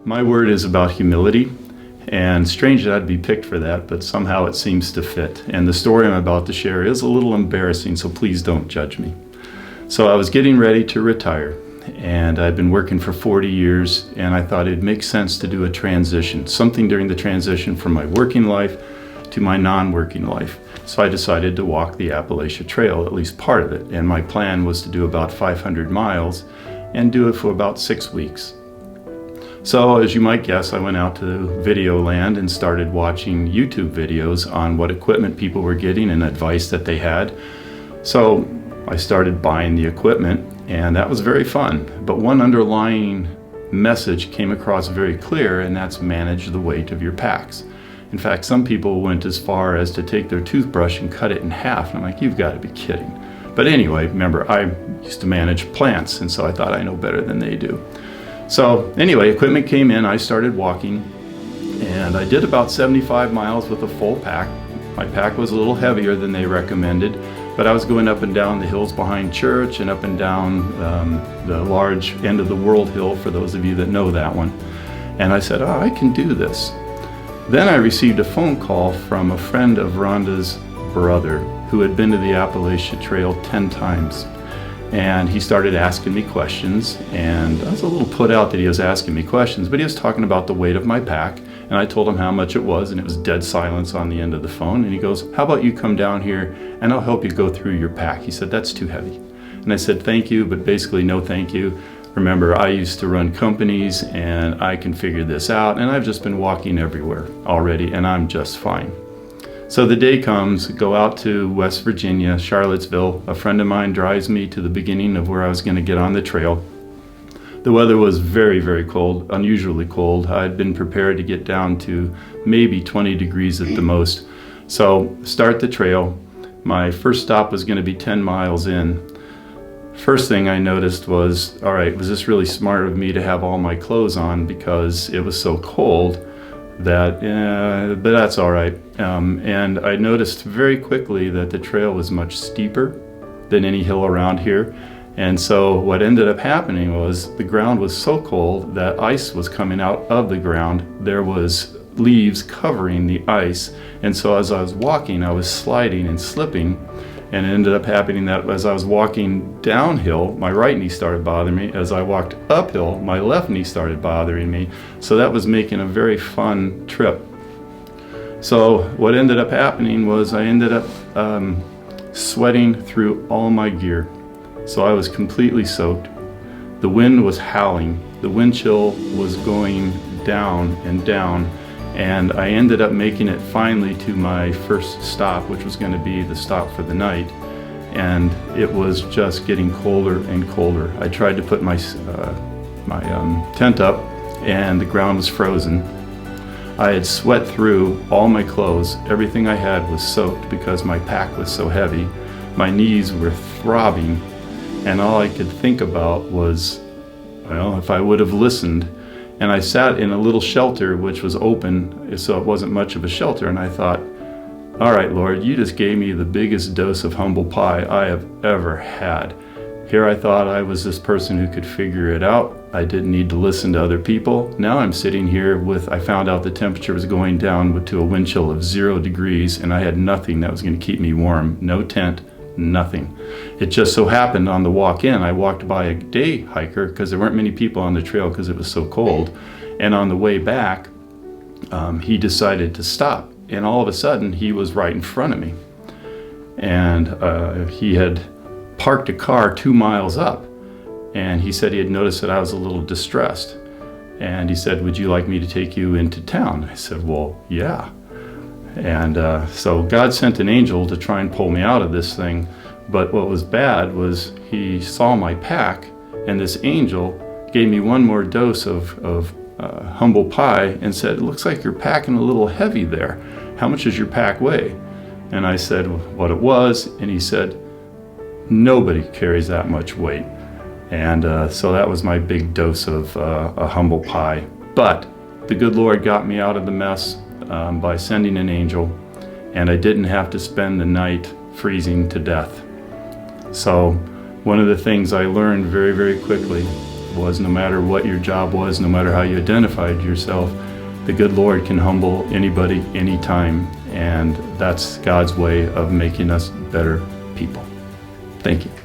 My word is about humility, and strange that I'd be picked for that, but somehow it seems to fit. And the story I'm about to share is a little embarrassing, so please don't judge me. So I was getting ready to retire, and I'd been working for 40 years, and I thought it'd make sense to do a transition, something during the transition from my working life to my non-working life. So I decided to walk the Appalachia Trail, at least part of it, and my plan was to do about 500 miles and do it for about 6 weeks. So as you might guess, I went out to Videoland and started watching YouTube videos on what equipment people were getting and advice that they had. So I started buying the equipment, and that was very fun. But one underlying message came across very clear, and that's manage the weight of your packs. In fact, some people went as far as to take their toothbrush and cut it in half. And I'm like, you've got to be kidding. But anyway, remember, I used to manage plants, and so I thought I know better than they do. So anyway, equipment came in, I started walking, and I did about 75 miles with a full pack. My pack was a little heavier than they recommended, but I was going up and down the hills behind church and up and down the large end of the world hill, for those of you that know that one. And I said, oh, I can do this. Then I received a phone call from a friend of Rhonda's brother who had been to the Appalachia Trail 10 times. And he started asking me questions, and I was a little put out that he was asking me questions, but he was talking about the weight of my pack, and I told him how much it was, and it was dead silence on the end of the phone. And he goes, how about you come down here and I'll help you go through your pack. He said, that's too heavy. And I said, thank you, but basically no thank you. Remember, I used to run companies and I can figure this out, and I've just been walking everywhere already, and I'm just fine. So the day comes, go out to West Virginia, Charlottesville. A friend of mine drives me to the beginning of where I was going to get on the trail. The weather was very, very cold, unusually cold. I'd been prepared to get down to maybe 20 degrees at the most. So start the trail. My first stop was going to be 10 miles in. First thing I noticed was, all right, was this really smart of me to have all my clothes on because it was so cold? But that's all right. And I noticed very quickly that the trail was much steeper than any hill around here. And so what ended up happening was the ground was so cold that ice was coming out of the ground. There was leaves covering the ice. And so as I was walking, I was sliding and slipping. And it ended up happening that as I was walking downhill, my right knee started bothering me. As I walked uphill, my left knee started bothering me. So that was making a very fun trip. So what ended up happening was I ended up sweating through all my gear. So I was completely soaked. The wind was howling. The wind chill was going down and down. And I ended up making it finally to my first stop, which was going to be the stop for the night. And it was just getting colder and colder. I tried to put my tent up, and the ground was frozen. I had sweat through all my clothes. Everything I had was soaked because my pack was so heavy. My knees were throbbing, and all I could think about was, well, if I would have listened. And I sat in a little shelter which was open, so it wasn't much of a shelter, and I thought, all right, Lord, you just gave me the biggest dose of humble pie I have ever had. Here I thought I was this person who could figure it out. I didn't need to listen to other people. Now I'm sitting here I found out the temperature was going down to a wind chill of 0 degrees, and I had nothing that was going to keep me warm. No tent, nothing. It just so happened on the walk in, I walked by a day hiker because there weren't many people on the trail because it was so cold. And on the way back, he decided to stop. And all of a sudden, he was right in front of me. And he had parked a car 2 miles up. And he said he had noticed that I was a little distressed. And he said, would you like me to take you into town? I said, well, yeah. And so God sent an angel to try and pull me out of this thing. But what was bad was he saw my pack, and this angel gave me one more dose of humble pie and said, it looks like you're packing a little heavy there. How much does your pack weigh? And I said what it was, and he said, nobody carries that much weight. And so that was my big dose of a humble pie. But the good Lord got me out of the mess by sending an angel, and I didn't have to spend the night freezing to death. So one of the things I learned very, very quickly was, no matter what your job was, no matter how you identified yourself, the good Lord can humble anybody, anytime, and that's God's way of making us better people. Thank you.